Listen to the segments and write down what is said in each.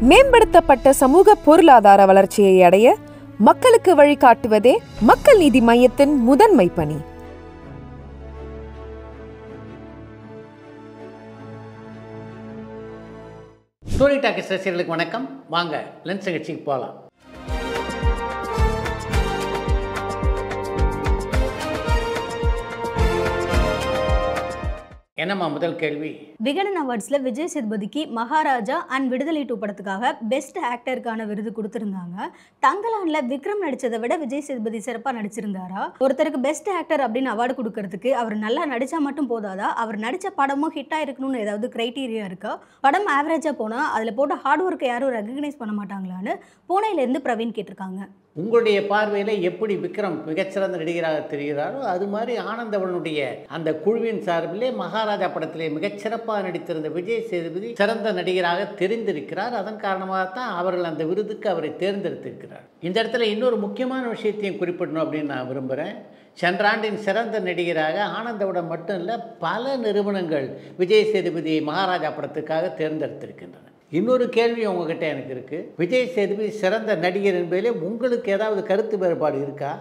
மேம்படுத்தப்பட்ட சமூக பொருளாதார வளர்ச்சியை அடைய மக்களுக்கு வழிகாட்டுவதே மக்கள் நீதி மையத்தின் முதன்மை பணி. ஸ்டோரி டாக்கீஸ் ரசிகர்களுக்கு வணக்கம். வாங்க லென்ஸ் நிகழ்ச்சிக்கு போகலாம். என்னம்மா முதல் கேள்வி? விகடன் அவார்ட்ஸ்ல விஜய் சேதுபதிக்கு மகாராஜா அண்ட் விடுதலை 2 படத்துக்காக பெஸ்ட் ஆக்டருக்கான விருது கொடுத்திருந்தாங்க. தங்கலான்ல விக்ரம் நடிச்சதை விட விஜய் சேதுபதி சிறப்பா நடிச்சிருந்தாரா? ஒருத்தருக்கு பெஸ்ட் ஆக்டர் அப்படின்னு அவார்டு கொடுக்கறதுக்கு அவர் நல்லா நடிச்சா மட்டும் போதாதா? அவர் நடிச்ச படமும் ஹிட் ஆயிருக்கணும்னு ஏதாவது கிரைட்டீரியா இருக்கா? படம் ஆவரேஜா போனா அதுல போட்ட ஹார்ட் ஒர்க்கை யாரும் ரெகக்னைஸ் பண்ண மாட்டாங்களான்னு பூனேல இருந்து பிரவீன் கேட்டிருக்காங்க. உங்களுடைய பார்வையில் எப்படி விக்ரம் மிகச்சிறந்த நடிகராக தெரிகிறாரோ அது மாதிரி ஆனந்தவனுடைய அந்த குழுவின் சார்பிலே மகாராஜா படத்திலே மிகச்சிறப்பாக நடித்திருந்த விஜய் சேதுபதி சிறந்த நடிகராக தெரிந்திருக்கிறார். அதன் காரணமாகத்தான் அவர்கள் அந்த விருதுக்கு அவரை தேர்ந்தெடுத்திருக்கிறார். இந்த இடத்துல இன்னொரு முக்கியமான விஷயத்தையும் குறிப்பிடணும் அப்படின்னு நான் விரும்புகிறேன். சென்ற ஆண்டின் சிறந்த நடிகராக ஆனந்தவுடன் மட்டும் இல்லை, பல நிறுவனங்கள் விஜய் சேதுபதியை மகாராஜா படத்துக்காக தேர்ந்தெடுத்திருக்கின்றன. இன்னொரு கேள்வி உங்ககிட்ட எனக்கு இருக்குது. விஜய் சேதுபதி சிறந்த நடிகர் என்பதிலே உங்களுக்கு ஏதாவது கருத்து வேறுபாடு இருக்கா?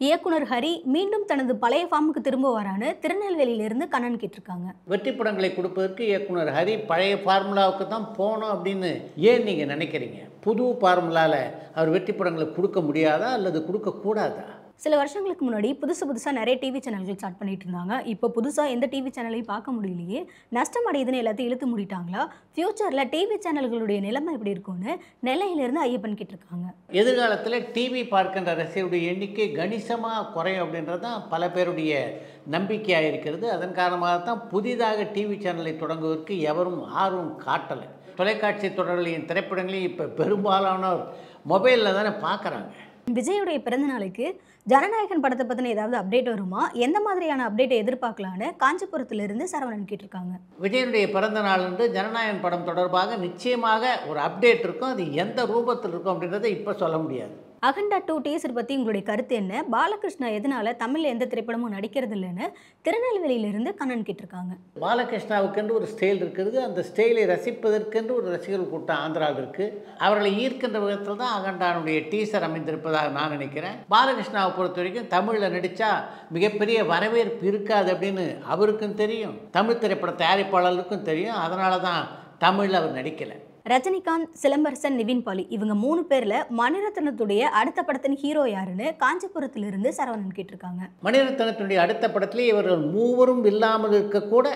இயக்குனர் ஹரி மீண்டும் தனது பழைய ஃபார்முக்கு திரும்ப வரான்னு திருநெல்வேலியிலிருந்து கண்ணன் கேட்டிருக்காங்க. வெற்றி படங்களை கொடுப்பதற்கு இயக்குனர் ஹரி பழைய ஃபார்முலாவுக்கு தான் போகணும் அப்படின்னு ஏன் நீங்கள் நினைக்கிறீங்க? புது ஃபார்முலாவில் அவர் வெற்றி படங்களை கொடுக்க முடியாதா அல்லது கொடுக்கக்கூடாதா? சில வருஷங்களுக்கு முன்னாடி புதுசாக நிறைய டிவி சேனல்கள் ஸ்டார்ட் பண்ணிட்டு இருந்தாங்க. இப்போ புதுசாக எந்த டிவி சேனலையும் பார்க்க முடியலையே, நஷ்டம் அடையுதுன்னு எல்லாத்தையும் இழுத்து மூடிட்டாங்களா? ஃபியூச்சரில் டிவி சேனல்களுடைய நிலைமை எப்படி இருக்கும்னு நெல்லையிலேருந்து ஐயப்பன் கேட்டிருக்காங்க. எதிர்காலத்தில் டிவி பார்க்கின்ற ரசிகருடைய எண்ணிக்கை கணிசமாக குறையும் அப்படின்றது தான் பல பேருடைய நம்பிக்கையாக இருக்கிறது. அதன் காரணமாக தான் புதிதாக டிவி சேனலை தொடங்குவதற்கு எவரும் ஆர்வம் காட்டலை. தொலைக்காட்சி தொடர்களையும் திரைப்படங்களையும் இப்போ பெரும்பாலானோர் மொபைலில் தானே பார்க்குறாங்க. விஜயுடைய பிறந்த நாளைக்கு ஜனநாயகன் படத்தை பற்றின ஏதாவது அப்டேட் வருமா? எந்த மாதிரியான அப்டேட்டை எதிர்பார்க்கலான்னு காஞ்சிபுரத்திலிருந்து சரவணன் கேட்டிருக்காங்க. விஜயனுடைய பிறந்த நாள் என்று ஜனநாயகன் படம் தொடர்பாக நிச்சயமாக ஒரு அப்டேட் இருக்கும். அது எந்த ரூபத்தில் இருக்கும் அப்படின்றத இப்போ சொல்ல முடியாது. அகண்டா 2 டீசர் பற்றி உங்களுடைய கருத்து என்ன? பாலகிருஷ்ணா எதனால தமிழில் எந்த திரைப்படமும் நடிக்கிறது இல்லைன்னு திருநெல்வேலியிலிருந்து கண்ணன் கேட்டிருக்காங்க. பாலகிருஷ்ணாவுக்கென்று ஒரு ஸ்டைல் இருக்கிறது. அந்த ஸ்டைலை ரசிப்பதற்கென்று ஒரு ரசிகர்கள் கூட்டம் ஆந்திராவில் இருக்குது. அவர்களை ஈர்க்கின்ற விதத்தில் தான் அகண்டானுடைய டீசர் அமைந்திருப்பதாக நான் நினைக்கிறேன். பாலகிருஷ்ணாவை பொறுத்த வரைக்கும் தமிழில் நடித்தா மிகப்பெரிய வரவேற்பு இருக்காது அப்படின்னு அவருக்கும் தெரியும், தமிழ் திரைப்பட தயாரிப்பாளர்களுக்கும் தெரியும். அதனால தான் தமிழில் அவர் நடிக்கலை. ரஜினிகாந்த், சிலம்பரசன், நிவின் பாலி இவங்க 3 பேரில் மணிரத்னத்துடைய அடுத்த படத்தின் ஹீரோ யாருன்னு காஞ்சிபுரத்திலிருந்து சரவணன் கேட்டிருக்காங்க. மணிரத்னத்துடைய அடுத்த படத்திலே இவர்கள் மூவரும் இல்லாமல் இருக்கக்கூட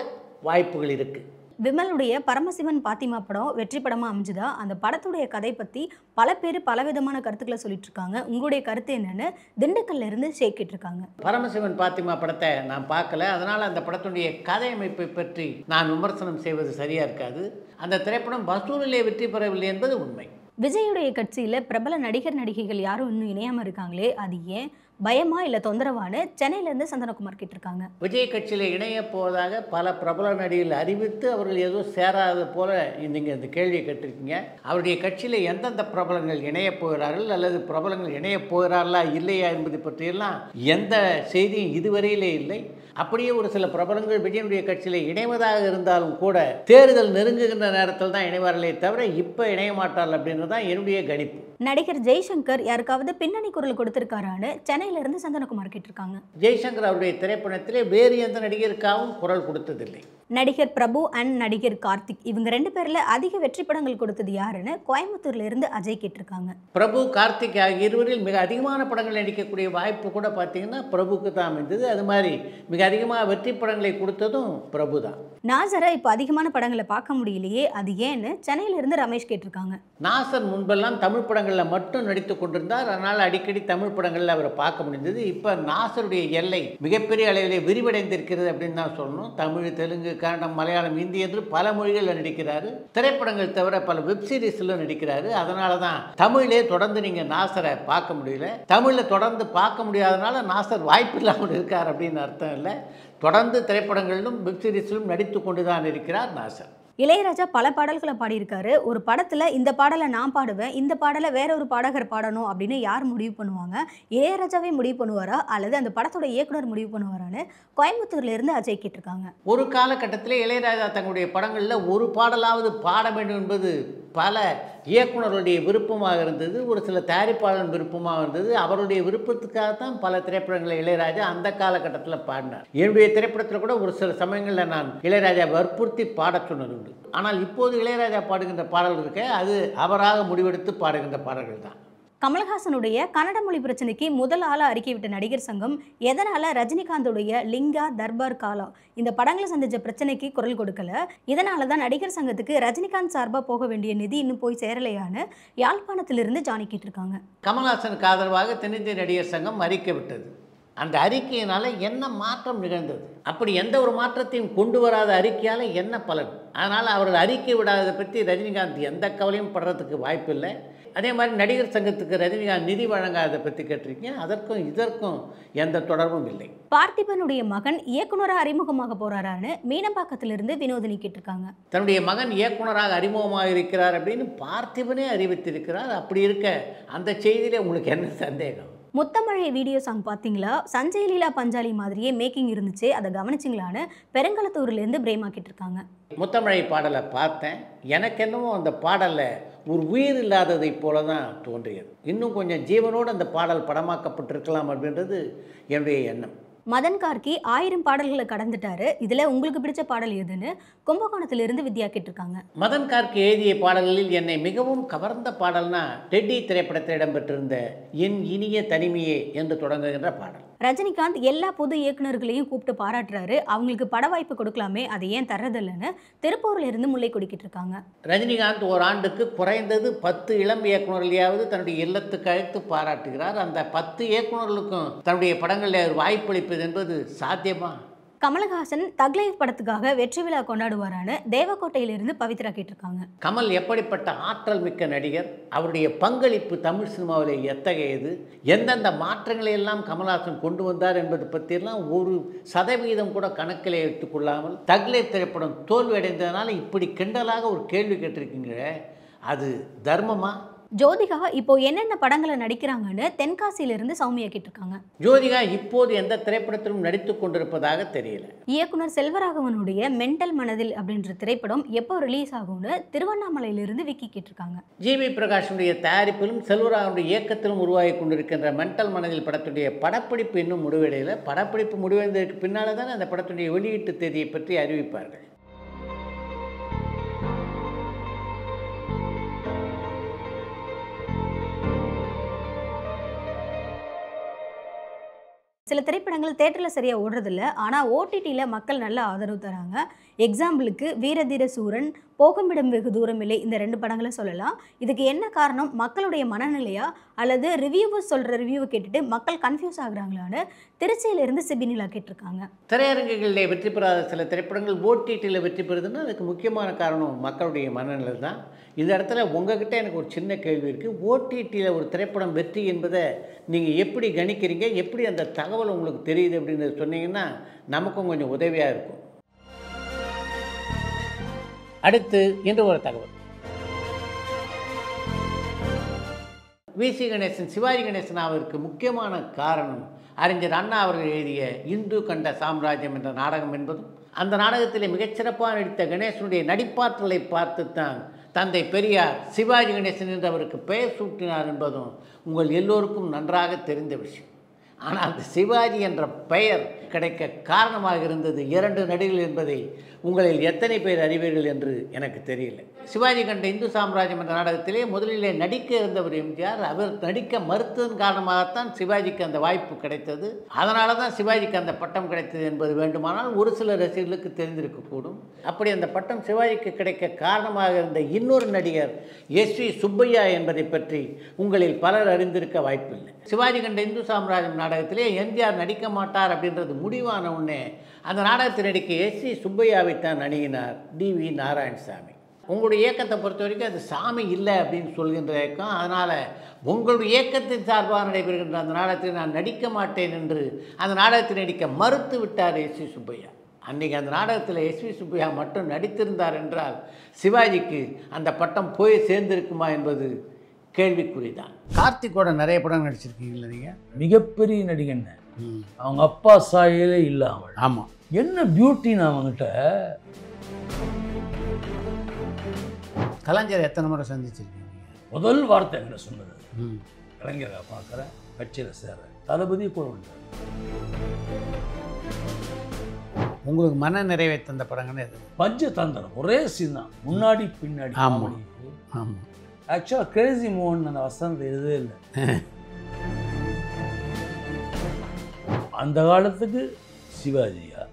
வாய்ப்புகள் இருக்குது. விமலுடைய பரமசிவன் பாத்திமா படம் வெற்றி படமாக அமைஞ்சுதா? அந்த படத்துடைய கதை பற்றி பல பேர் பலவிதமான கருத்துக்களை சொல்லிட்டு இருக்காங்க. உங்களுடைய கருத்து என்னன்னு திண்டுக்கல்ல இருந்து ஷேக் கேட்டிருக்காங்க. பரமசிவன் பாத்திமா படத்தை நான் பார்க்கல, அதனால் அந்த படத்துடைய கதை அமைப்பை பற்றி நான் விமர்சனம் செய்வது சரியாக இருக்காது. அந்த திரைப்படம் வசூலிலே வெற்றி பெறவில்லை என்பது உண்மை. விஜயுடைய கட்சியில் பிரபல நடிகர் நடிகைகள் யாரும் இன்னும் இணையாமல் இருக்காங்களே, அது ஏன்? பயமா இல்லை தொந்தரவான்னு சென்னையிலேருந்து சந்தனகுமார் கேட்டிருக்காங்க. விஜய் கட்சியில் இணைய போவதாக பல பிரபல நடிகர்கள் அறிவித்து அவர்கள் ஏதோ சேராத போல நீங்கள் இந்த கேள்வியை கேட்டிருக்கீங்க. அவருடைய கட்சியில் எந்தெந்த பிரபலங்கள் இணையப் போகிறார்கள் அல்லது பிரபலங்கள் இணையப் போகிறார்களா இல்லையா என்பதை பற்றியெல்லாம் எந்த செய்தியும் இதுவரையிலே இல்லை. அப்படியே ஒரு சில பிரபலங்கள் விஜயனுடைய கட்சியில் இணைவதாக இருந்தாலும் கூட தேர்தல் நெருங்குகின்ற நேரத்தில் தான் இணைவார்களே தவிர இப்போ இணைய மாட்டார்கள் அப்படின்றது தான் என்னுடைய கணிப்பு. நடிகர் ஜெய்சங்கர் யாருக்காவது பின்னணி குரல் கொடுத்திருக்காரான்னு சென்னையிலிருந்து சந்தனகுமார் கேட்டிருக்காங்க. ஜெய்சங்கர் அவருடைய திரைப்படத்திலே வேறு எந்த நடிகருக்காகவும் குரல் கொடுத்ததில்லை. நடிகர் பிரபு அண்ட் நடிகர் கார்த்திக் இவங்க 2 பேரில் அதிக வெற்றி படங்கள் கொடுத்தது யாருன்னு கோயம்புத்தூர்ல இருந்து அஜய் கேட்டிருக்காங்க. பிரபு, கார்த்திக் ஆகிய இருவரில் மிக அதிகமான படங்கள் நடிக்கக்கூடிய வாய்ப்பு கூட பார்த்தீங்கன்னா பிரபுக்கு தான் அமைந்தது. அது மாதிரி மிக அதிகமாக வெற்றி படங்களை கொடுத்ததும் பிரபு தான். நாசரை இப்போ அதிகமான படங்களை பார்க்க முடியலையே, அது ஏன்னு சென்னையிலிருந்து ரமேஷ் கேட்டிருக்காங்க. நாசர் முன்பெல்லாம் தமிழ் படங்களில் மட்டும் நடித்து கொண்டிருந்தார். அதனால் அடிக்கடி தமிழ் படங்களில் அவரை பார்க்க முடிந்தது. இப்போ நாசருடைய எல்லை மிகப்பெரிய அளவிலே விரிவடைந்திருக்கிறது அப்படின்னு தான் சொல்லணும். தமிழ், தெலுங்கு, கன்னடம், மலையாளம், ஹிந்தி என்று பல மொழிகளில் நடிக்கிறாரு. திரைப்படங்கள் தவிர பல வெப் சீரிஸ்ல நடிக்கிறாரு. அதனால தான் தமிழே தொடர்ந்து நீங்கள் நாசரை பார்க்க முடியல. தமிழில் தொடர்ந்து பார்க்க முடியாதனால நாசர் வாய்ப்பு இல்லாமல் இருக்கார் அப்படின்னு அர்த்தம் இல்லை. தொடர்ந்து திரைப்படங்களிலும் வெப் சீரிஸிலும் நடித்து கொண்டு தான் இருக்கிறார் நாசர். இளையராஜா பல பாடல்களை பாடியிருக்காரு. ஒரு படத்தில் இந்த பாடலை நான் பாடுவேன், இந்த பாடலை வேற ஒரு பாடகர் பாடணும் அப்படின்னு யார் முடிவு பண்ணுவாங்க? இளையராஜாவே முடிவு பண்ணுவாரா அல்லது அந்த படத்தோட இயக்குனர் முடிவு பண்ணுவாரான்னு கோயம்புத்தூர்ல இருந்து அஜய் கேட்டிருக்காங்க. ஒரு காலகட்டத்தில் இளையராஜா தங்களுடைய படங்களில் ஒரு பாடலாவது பாட வேண்டும் என்பது பல இயக்குனருடைய விருப்பமாக இருந்தது, ஒரு சில தயாரிப்பாளர் விருப்பமாக இருந்தது. அவருடைய விருப்பத்துக்காகத்தான் பல திரைப்படங்களை இளையராஜா அந்த காலகட்டத்தில் பாடினார். என்னுடைய திரைப்படத்தில் கூட ஒரு சில சமயங்களில் நான் இளையராஜா வற்புறுத்தி பாடச் சொன்னது உண்டு. ஆனால் இப்போது இளையராஜா பாடுகின்ற பாடல் இருக்க அது அவராக முடிவெடுத்து பாடுகின்ற பாடல்கள் தான். கமல்ஹாசனுடைய கன்னட மொழி பிரச்சனைக்கு முதல் ஆளாக அறிக்கை விட்ட நடிகர் சங்கம் எதனால் ரஜினிகாந்துடைய லிங்கா, தர்பார், காலா இந்த படங்களை சந்திச்ச பிரச்சனைக்கு குரல் கொடுக்கல, இதனால தான் நடிகர் சங்கத்துக்கு ரஜினிகாந்த் சார்பாக போக வேண்டிய நிதி இன்னும் போய் சேரலையான்னு யாழ்ப்பாணத்திலிருந்து ஜானி கேட்டிருக்காங்க. கமல்ஹாசனுக்கு ஆதரவாக தென்னிந்திய நடிகர் சங்கம் அறிக்கை விட்டது. அந்த அறிக்கையினால் என்ன மாற்றம் நிகழ்ந்தது? அப்படி எந்த ஒரு மாற்றத்தையும் கொண்டு வராத அறிக்கையால் என்ன பலன்? அதனால் அவர்கள் அறிக்கை விடாததை பற்றி ரஜினிகாந்த் எந்த கவலையும் படுறதுக்கு வாய்ப்பில்லை. அதே மாதிரி நடிகர் சங்கத்துக்கு ரஜினிகாந்த் நிதி வழங்காததை பற்றி கேட்டிருக்கீங்க. அதற்கும் இதற்கும் எந்த தொடர்பும் இல்லை. பார்த்திபனுடைய மகன் இயக்குனராக அறிமுகமாக போறாரான்னு மீனம்பாக்கத்திலிருந்து வினோதினி கேட்டிருக்காங்க. தன்னுடைய மகன் இயக்குனராக அறிமுகமாக இருக்கிறார் அப்படின்னு பார்த்திபனே அறிவித்திருக்கிறார். அப்படி இருக்க அந்த செய்தியிலே உங்களுக்கு என்ன சந்தேகம்? முத்தமழை வீடியோ சாங் பார்த்தீங்களா? சஞ்சய் லீலா பஞ்சாலி மாதிரியே மேக்கிங் இருந்துச்சு, அதை கவனிச்சிங்களான்னு பெருங்கலத்தூர்லேருந்து பிரேமா கேட்டிருக்காங்க. முத்தமழை பாடலை பார்த்தேன். எனக்கு என்னமோ அந்த பாடலில் ஒரு உயிர் இல்லாததை போல தான் தோன்றியது. இன்னும் கொஞ்சம் ஜீவனோடு அந்த பாடல் படமாக்கப்பட்டிருக்கலாம் அப்படின்றது என்னுடைய எண்ணம். மதன் கார்கி 1000 பாடல்களை கடந்துட்டாரு, இதில் உங்களுக்கு பிடிச்ச பாடல் எதுன்னு கும்பகோணத்திலிருந்து வித்யா கேட்டிருக்காங்க. மதன் கார்கி எழுதிய பாடல்களில் என்னை மிகவும் கவர்ந்த பாடல்னா டெட்டி திரைப்படத்தில் இடம்பெற்றிருந்த என் இனிய தனிமையே என்று தொடங்குகின்ற பாடல். ரஜினிகாந்த் எல்லா புது இயக்குநர்களையும் கூப்பிட்டு பாராட்டுறாரு, அவங்களுக்கு பட வாய்ப்பு கொடுக்கலாமே, அதை ஏன் தர்றதில்லைன்னு திருப்பூர்ல இருந்து முல்லை கொடுக்கிட்டு இருக்காங்க. ரஜினிகாந்த் ஓராண்டுக்கு குறைந்தது 10 இளம் இயக்குநர்களையாவது தன்னுடைய இல்லத்துக்கு அழைத்து பாராட்டுகிறார். அந்த 10 இயக்குநர்களுக்கும் தன்னுடைய படங்களில் வாய்ப்பளிப்பது என்பது சாத்தியமா? கமல்ஹாசன் தக் லைஃப் படத்துக்காக வெற்றி விழா கொண்டாடுவாரான்னு தேவக்கோட்டையிலிருந்து பவித்ரா கேட்டிருக்காங்க. கமல் எப்படிப்பட்ட ஆற்றல் மிக்க நடிகர், அவருடைய பங்களிப்பு தமிழ் சினிமாவில் எத்தகையது, எந்தெந்த மாற்றங்களை எல்லாம் கமல்ஹாசன் கொண்டு வந்தார் என்பது பற்றியெல்லாம் 1% கூட கணக்கில் எடுத்துக்கொள்ளாமல் தக் லைஃப் திரைப்படம் தோல்வி அடைந்ததுனால இப்படி கிண்டலாக ஒரு கேள்வி கேட்டிருக்கீங்க. அது தர்மமா? ஜோதிகா இப்போ என்னென்ன படங்களை நடிக்கிறாங்கன்னு தென்காசியிலிருந்து சௌமியா கேட்டிருக்காங்க. ஜோதிகா இப்போது எந்த திரைப்படத்திலும் நடித்து கொண்டிருப்பதாக தெரியல. இயக்குனர் செல்வராகவனுடைய மென்டல் மனதில் அப்படின்ற திரைப்படம் எப்போ ரிலீஸ் ஆகும்னு திருவண்ணாமலையிலிருந்து விக்கி கேட்டிருக்காங்க. ஜிவி பிரகாஷனுடைய தயாரிப்பிலும் செல்வராகவனுடைய இயக்கத்திலும் உருவாகி கொண்டிருக்கின்ற மென்டல் மனதில் படத்துடைய படப்பிடிப்பு இன்னும் முடிவடையலை. படப்பிடிப்பு முடிவடைந்ததற்கு பின்னால் தான் அந்த படத்துடைய வெளியீட்டு தேதியை பற்றி அறிவிப்பார்கள். சில திரைப்படங்கள் தேட்டரில் சரியாக ஓடுறதில்ல, ஆனால் ஓடிடியில் மக்கள் நல்ல ஆதரவு தராங்க. எக்ஸாம்பிளுக்கு வீரதீர சூரன், போகுமிடம் வெகு தூரம் இல்லை, இந்த 2 படங்களை சொல்லலாம். இதுக்கு என்ன காரணம்? மக்களுடைய மனநிலையா அல்லது ரிவ்யூவர்ஸ் சொல்கிற ரிவ்யூவை கேட்டுட்டு மக்கள் கன்ஃபியூஸ் ஆகுறாங்களான்னு திருச்சியிலிருந்து சிபினிலா கேட்டிருக்காங்க. திரையரங்குகளில் வெற்றி பெறாத சில திரைப்படங்கள் ஓடிடியில் வெற்றி பெறுதுன்னா அதுக்கு முக்கியமான காரணம் மக்களுடைய மனநிலை தான். இந்த இடத்துல உங்ககிட்ட எனக்கு ஒரு சின்ன கேள்வி இருக்குது. ஓடிடியில் ஒரு திரைப்படம் வெற்றி என்பதை நீங்கள் எப்படி கணிக்கிறீங்க? எப்படி அந்த தகவல் உங்களுக்கு தெரியுது அப்படின்னு சொன்னீங்கன்னா நமக்கும் கொஞ்சம் உதவியாக இருக்கும். அடுத்து இன்று ஒரு தகவல். வி.சி. கணேசன் சிவாஜி கணேசன் அவருக்கு முக்கியமான காரணம் அறிஞர் அண்ணா அவர்கள் எழுதிய இந்து கண்ட சாம்ராஜ்யம் என்ற நாடகம் என்பதும், அந்த நாடகத்திலே மிகச்சிறப்பாக நடித்த கணேசனுடைய நடிப்பாற்றலை பார்த்துத்தான் தந்தை பெரியார் சிவாஜி கணேசன் என்று அவருக்கு பெயர் சூட்டினார் என்பதும் உங்கள் எல்லோருக்கும் நன்றாக தெரிந்த விஷயம். ஆனால் அந்த சிவாஜி என்ற பெயர் கிடைக்க காரணமாக இருந்தது 2 நடிகர்கள் என்பதை உங்களில் எத்தனை பேர் அறிவீர்கள் என்று எனக்கு தெரியல. சிவாஜி கண்ட இந்து சாம்ராஜ்யம் என்ற நாடகத்திலே முதலிலே நடிக்க இருந்தவர் எம்ஜிஆர். அவர் நடிக்க மறுத்ததன் காரணமாகத்தான் சிவாஜிக்கு அந்த வாய்ப்பு கிடைத்தது. அதனால தான் சிவாஜிக்கு அந்த பட்டம் கிடைத்தது என்பது வேண்டுமானால் ஒரு சில ரசிகர்களுக்கு தெரிந்திருக்கக்கூடும். அப்படி அந்த பட்டம் சிவாஜிக்கு கிடைக்க காரணமாக இருந்த இன்னொரு நடிகர் எஸ்.வி. சுப்பையா என்பதை பற்றி உங்களில் பலர் அறிந்திருக்க வாய்ப்பில்லை. சிவாஜி கண்ட இந்து சாம்ராஜ்யம் நாடகத்திலே எம்ஜிஆர் நடிக்க மாட்டார் அப்படின்றது முடிவான உடனே அந்த நாடகத்தில் நடிக்க எஸ்.வி. சுப்பையாவைத்தான் அணுகினார் டி.வி. நாராயணசாமி. உங்களுடைய இயக்கத்தை பொறுத்த வரைக்கும் அது சாமி இல்லை அப்படின்னு சொல்கின்ற இயக்கம். அதனால் உங்களுடைய இயக்கத்தின் சார்பாக நடைபெறுகின்ற அந்த நாடகத்தில் நான் நடிக்க மாட்டேன் என்று அந்த நாடகத்தில் நடிக்க மறுத்து விட்டார் எஸ்.வி. சுப்பையா. அன்றைக்கி அந்த நாடகத்தில் எஸ்.வி. சுப்பையா மட்டும் நடித்திருந்தார் என்றால் சிவாஜிக்கு அந்த பட்டம் போய் சேர்ந்திருக்குமா என்பது கேள்விக்குறிதான். கார்த்திகோட நிறைய படம் நடிச்சிருக்கீங்களா நீங்கள்? மிகப்பெரிய நடிகன். அவங்க அப்பா சாயலே இல்லை அவள். ஆமாம். என்ன பியூட்டின்னு அவங்ககிட்ட கலைஞர் எத்தனை முறை சந்திச்சிருக்கீங்க? முதல் வார்த்தை எங்களை சொன்னது, ம். கலைஞரை பார்க்குறேன், கட்சியில் சேர்றேன், தளபதி கூட வந்தார். உங்களுக்கு மன நிறைவை தந்த படங்கன்னு எது? பஞ்சதந்திரம் ஒரே சீன் தான், முன்னாடி பின்னாடி. ஆமாம் ஆமாம். ஆக்சுவலாக கிரேசி மோகன் அந்த வசனத்தை எழுதவே இல்லை. அந்த காலத்துக்கு சிவாஜியா,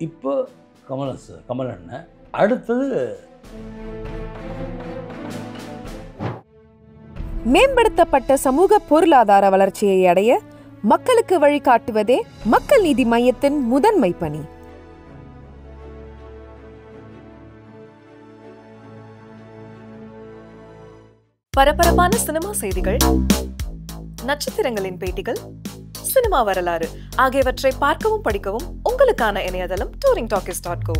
இப்போ கமல் அண்ணன், அடுத்தது மேம்படுத்தப்பட்ட சமூக பொருளாதார வளர்ச்சியை அடைய மக்களுக்கு வழிகாட்டுவதே மக்கள் நீதி மையத்தின் முதன்மை பணி. பரபரப்பான சினிமா செய்திகள், நட்சத்திரங்களின் பேட்டிகள், சினிமா வரலாறு ஆகியவற்றை பார்க்கவும் படிக்கவும் உங்களுக்கான இணையதளம் touringtalkies.co.